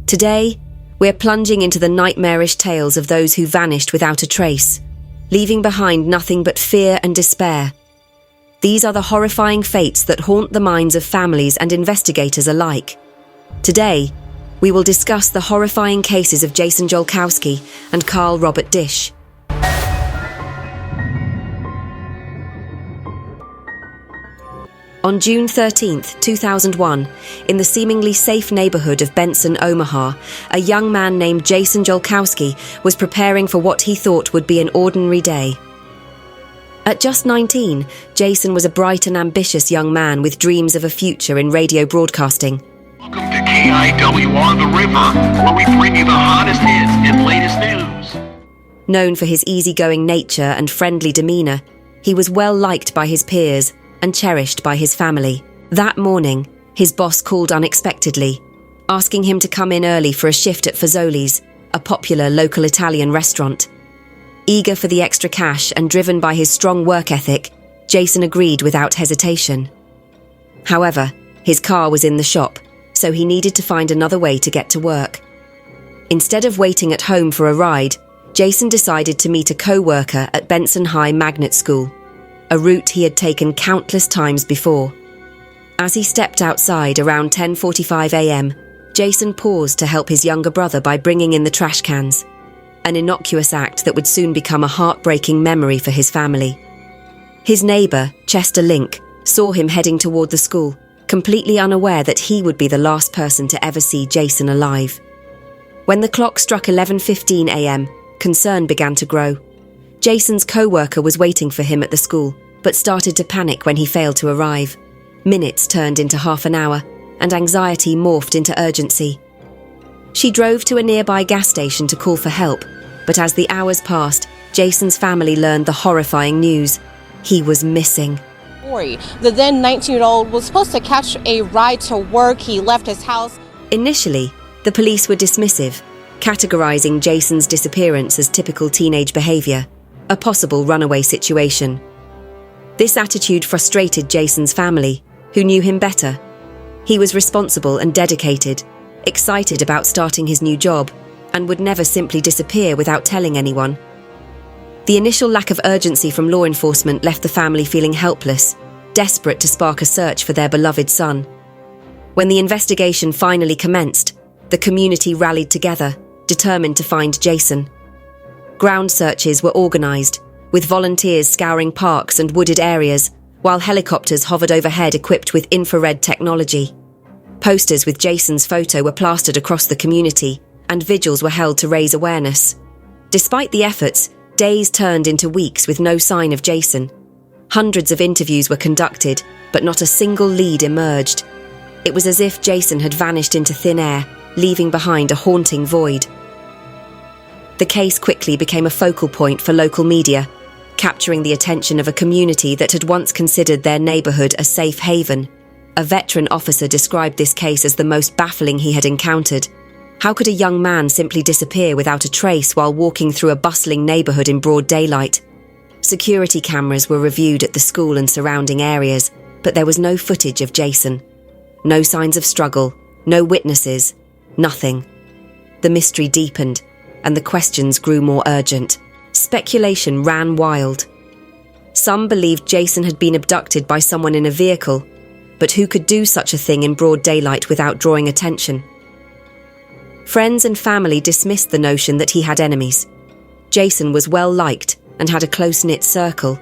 Today, we're plunging into the nightmarish tales of those who vanished without a trace, leaving behind nothing but fear and despair. These are the horrifying fates that haunt the minds of families and investigators alike. Today, we will discuss the horrifying cases of Jason Jolkowski and Carl Robert Dish. On June 13, 2001, in the seemingly safe neighborhood of Benson, Omaha, a young man named Jason Jolkowski was preparing for what he thought would be an ordinary day. At just 19, Jason was a bright and ambitious young man with dreams of a future in radio broadcasting. Welcome to KIWR The River, where we bring you the hottest hits and latest news. Known for his easygoing nature and friendly demeanor, he was well liked by his peers and cherished by his family. That morning, his boss called unexpectedly, asking him to come in early for a shift at Fazoli's, a popular local Italian restaurant. Eager for the extra cash and driven by his strong work ethic, Jason agreed without hesitation. However, his car was in the shop, so he needed to find another way to get to work. Instead of waiting at home for a ride, Jason decided to meet a co-worker at Benson High Magnet School, a route he had taken countless times before. As he stepped outside around 10:45 a.m., Jason paused to help his younger brother by bringing in the trash cans, an innocuous act that would soon become a heartbreaking memory for his family. His neighbor, Chester Link, saw him heading toward the school, completely unaware that he would be the last person to ever see Jason alive. When the clock struck 11:15 a.m., concern began to grow. Jason's co-worker was waiting for him at the school, but started to panic when he failed to arrive. Minutes turned into half an hour, and anxiety morphed into urgency. She drove to a nearby gas station to call for help, but as the hours passed, Jason's family learned the horrifying news. He was missing. The then 19-year-old was supposed to catch a ride to work. He left his house. Initially, the police were dismissive, categorizing Jason's disappearance as typical teenage behavior, a possible runaway situation. This attitude frustrated Jason's family, who knew him better. He was responsible and dedicated, excited about starting his new job, and would never simply disappear without telling anyone. The initial lack of urgency from law enforcement left the family feeling helpless, desperate to spark a search for their beloved son. When the investigation finally commenced, the community rallied together, determined to find Jason. Ground searches were organized, with volunteers scouring parks and wooded areas, while helicopters hovered overhead equipped with infrared technology. Posters with Jason's photo were plastered across the community, and vigils were held to raise awareness. Despite the efforts, days turned into weeks with no sign of Jason. Hundreds of interviews were conducted, but not a single lead emerged. It was as if Jason had vanished into thin air, leaving behind a haunting void. The case quickly became a focal point for local media, capturing the attention of a community that had once considered their neighborhood a safe haven. A veteran officer described this case as the most baffling he had encountered. How could a young man simply disappear without a trace while walking through a bustling neighborhood in broad daylight? Security cameras were reviewed at the school and surrounding areas, but there was no footage of Jason. No signs of struggle, no witnesses, nothing. The mystery deepened, and the questions grew more urgent. Speculation ran wild. Some believed Jason had been abducted by someone in a vehicle, but who could do such a thing in broad daylight without drawing attention? Friends and family dismissed the notion that he had enemies. Jason was well liked and had a close-knit circle.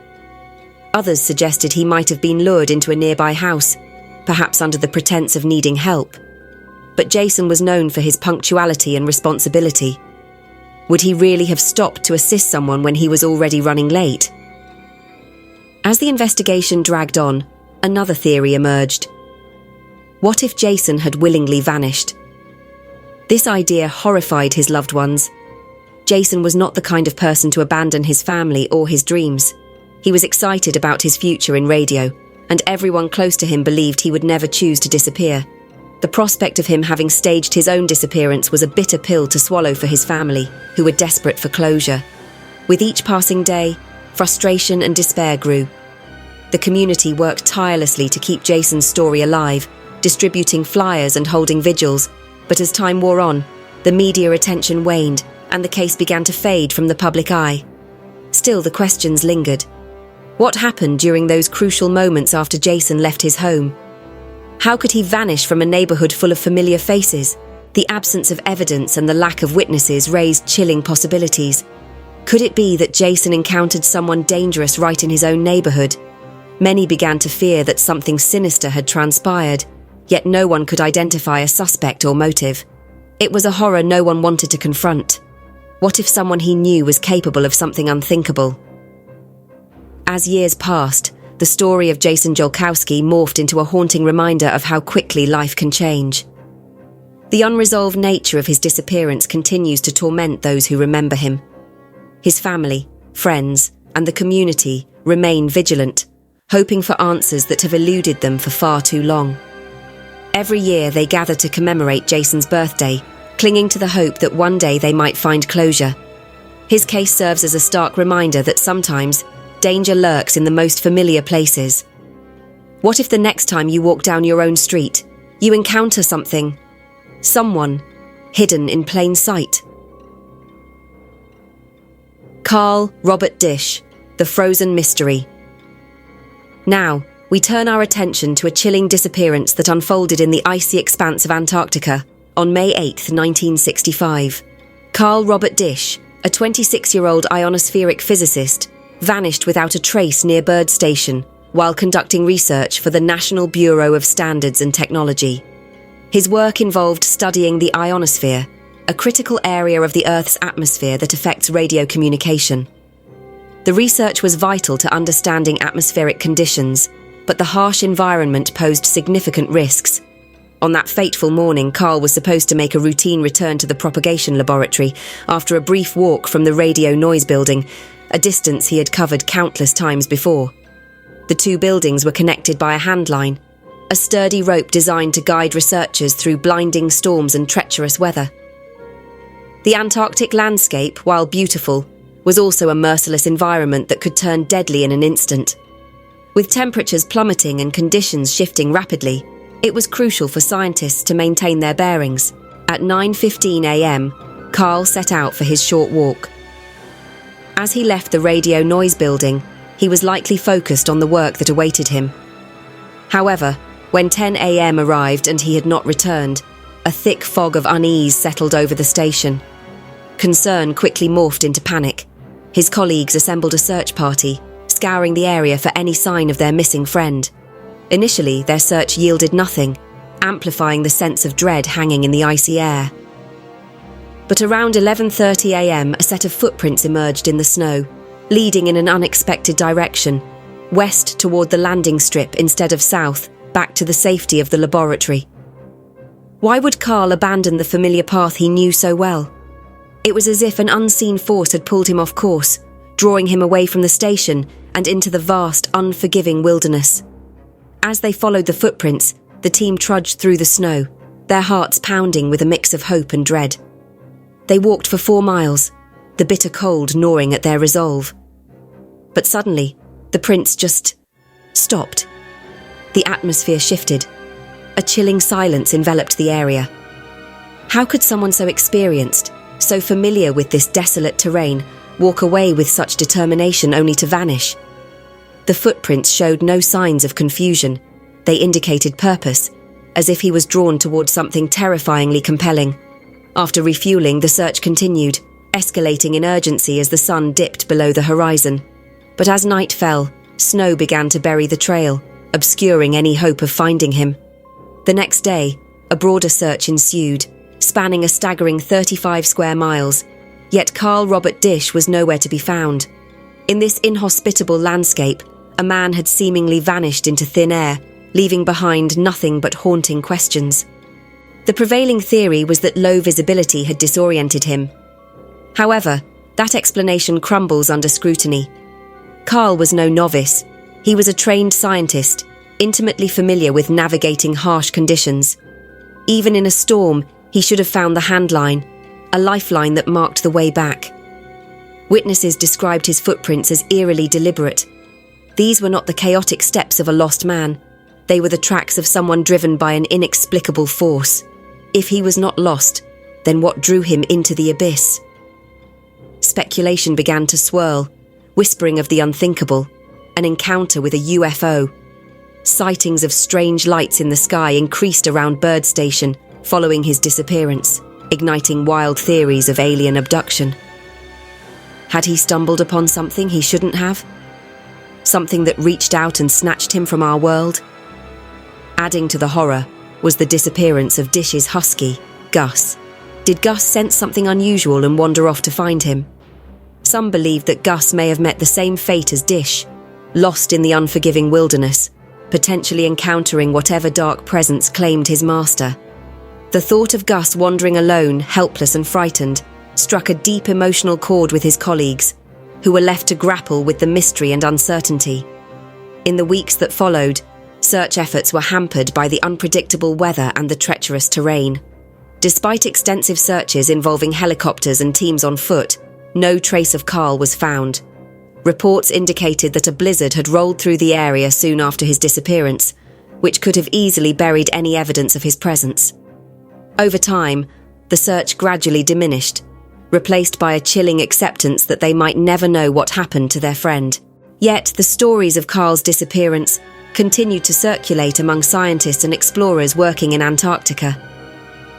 Others suggested he might have been lured into a nearby house, perhaps under the pretense of needing help. But Jason was known for his punctuality and responsibility. Would he really have stopped to assist someone when he was already running late? As the investigation dragged on, another theory emerged. What if Jason had willingly vanished? This idea horrified his loved ones. Jason was not the kind of person to abandon his family or his dreams. He was excited about his future in radio, and everyone close to him believed he would never choose to disappear. The prospect of him having staged his own disappearance was a bitter pill to swallow for his family, who were desperate for closure. With each passing day, frustration and despair grew. The community worked tirelessly to keep Jason's story alive, distributing flyers and holding vigils, but as time wore on, the media attention waned, and the case began to fade from the public eye. Still, the questions lingered. What happened during those crucial moments after Jason left his home? How could he vanish from a neighborhood full of familiar faces? The absence of evidence and the lack of witnesses raised chilling possibilities. Could it be that Jason encountered someone dangerous right in his own neighborhood? Many began to fear that something sinister had transpired, yet no one could identify a suspect or motive. It was a horror no one wanted to confront. What if someone he knew was capable of something unthinkable? As years passed, the story of Jason Jolkowski morphed into a haunting reminder of how quickly life can change. The unresolved nature of his disappearance continues to torment those who remember him. His family, friends, and the community remain vigilant, hoping for answers that have eluded them for far too long. Every year they gather to commemorate Jason's birthday, clinging to the hope that one day they might find closure. His case serves as a stark reminder that sometimes danger lurks in the most familiar places. What if the next time you walk down your own street, you encounter someone, hidden in plain sight? Carl Robert Dish, The Frozen Mystery. Now, we turn our attention to a chilling disappearance that unfolded in the icy expanse of Antarctica on May 8, 1965. Carl Robert Dish, a 26-year-old ionospheric physicist, vanished without a trace near Byrd Station while conducting research for the National Bureau of Standards and Technology. His work involved studying the ionosphere, a critical area of the Earth's atmosphere that affects radio communication. The research was vital to understanding atmospheric conditions, but the harsh environment posed significant risks. On that fateful morning, Carl was supposed to make a routine return to the propagation laboratory after a brief walk from the radio noise building, a distance he had covered countless times before. The two buildings were connected by a handline, a sturdy rope designed to guide researchers through blinding storms and treacherous weather. The Antarctic landscape, while beautiful, was also a merciless environment that could turn deadly in an instant. With temperatures plummeting and conditions shifting rapidly, it was crucial for scientists to maintain their bearings. At 9:15 a.m., Carl set out for his short walk. As he left the radio noise building, he was likely focused on the work that awaited him. However, when 10 a.m. arrived and he had not returned, a thick fog of unease settled over the station. Concern quickly morphed into panic. His colleagues assembled a search party, scouring the area for any sign of their missing friend. Initially, their search yielded nothing, amplifying the sense of dread hanging in the icy air. But around 11:30 a.m., a set of footprints emerged in the snow, leading in an unexpected direction, west toward the landing strip instead of south, back to the safety of the laboratory. Why would Carl abandon the familiar path he knew so well? It was as if an unseen force had pulled him off course, drawing him away from the station and into the vast, unforgiving wilderness. As they followed the footprints, the team trudged through the snow, their hearts pounding with a mix of hope and dread. They walked for 4 miles, the bitter cold gnawing at their resolve. But suddenly, the prints just stopped. The atmosphere shifted. A chilling silence enveloped the area. How could someone so experienced, so familiar with this desolate terrain, walk away with such determination only to vanish? The footprints showed no signs of confusion. They indicated purpose, as if he was drawn toward something terrifyingly compelling. After refueling, the search continued, escalating in urgency as the sun dipped below the horizon. But as night fell, snow began to bury the trail, obscuring any hope of finding him. The next day, a broader search ensued, spanning a staggering 35 square miles, yet Carl Robert Dish was nowhere to be found. In this inhospitable landscape, a man had seemingly vanished into thin air, leaving behind nothing but haunting questions. The prevailing theory was that low visibility had disoriented him. However, that explanation crumbles under scrutiny. Carl was no novice. He was a trained scientist, intimately familiar with navigating harsh conditions. Even in a storm, he should have found the handline, a lifeline that marked the way back. Witnesses described his footprints as eerily deliberate. These were not the chaotic steps of a lost man. They were the tracks of someone driven by an inexplicable force. If he was not lost, then what drew him into the abyss? Speculation began to swirl, whispering of the unthinkable, an encounter with a UFO. Sightings of strange lights in the sky increased around Bird Station following his disappearance, igniting wild theories of alien abduction. Had he stumbled upon something he shouldn't have? Something that reached out and snatched him from our world? Adding to the horror was the disappearance of Dish's husky, Gus. Did Gus sense something unusual and wander off to find him? Some believed that Gus may have met the same fate as Dish, lost in the unforgiving wilderness, potentially encountering whatever dark presence claimed his master. The thought of Gus wandering alone, helpless and frightened, struck a deep emotional chord with his colleagues, who were left to grapple with the mystery and uncertainty. In the weeks that followed, search efforts were hampered by the unpredictable weather and the treacherous terrain. Despite extensive searches involving helicopters and teams on foot, no trace of Carl was found. Reports indicated that a blizzard had rolled through the area soon after his disappearance, which could have easily buried any evidence of his presence. Over time, the search gradually diminished, replaced by a chilling acceptance that they might never know what happened to their friend. Yet the stories of Carl's disappearance continued to circulate among scientists and explorers working in Antarctica.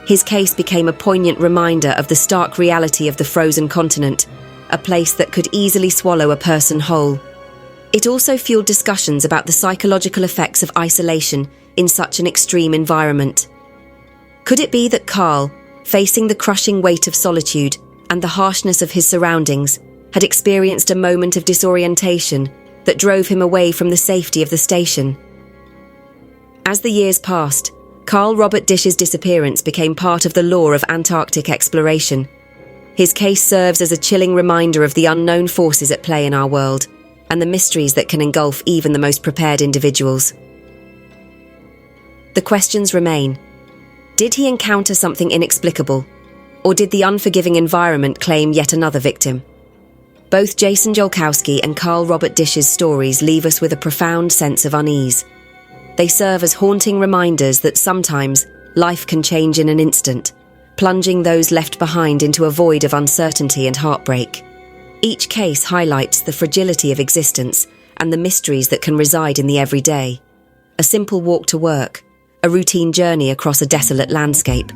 His case became a poignant reminder of the stark reality of the frozen continent, a place that could easily swallow a person whole. It also fueled discussions about the psychological effects of isolation in such an extreme environment. Could it be that Carl, facing the crushing weight of solitude and the harshness of his surroundings, had experienced a moment of disorientation that drove him away from the safety of the station? As the years passed, Carl Robert Dish's disappearance became part of the lore of Antarctic exploration. His case serves as a chilling reminder of the unknown forces at play in our world and the mysteries that can engulf even the most prepared individuals. The questions remain. Did he encounter something inexplicable, or did the unforgiving environment claim yet another victim? Both Jason Jolkowski and Carl Robert Dish's stories leave us with a profound sense of unease. They serve as haunting reminders that sometimes life can change in an instant, plunging those left behind into a void of uncertainty and heartbreak. Each case highlights the fragility of existence and the mysteries that can reside in the everyday. A simple walk to work, a routine journey across a desolate landscape,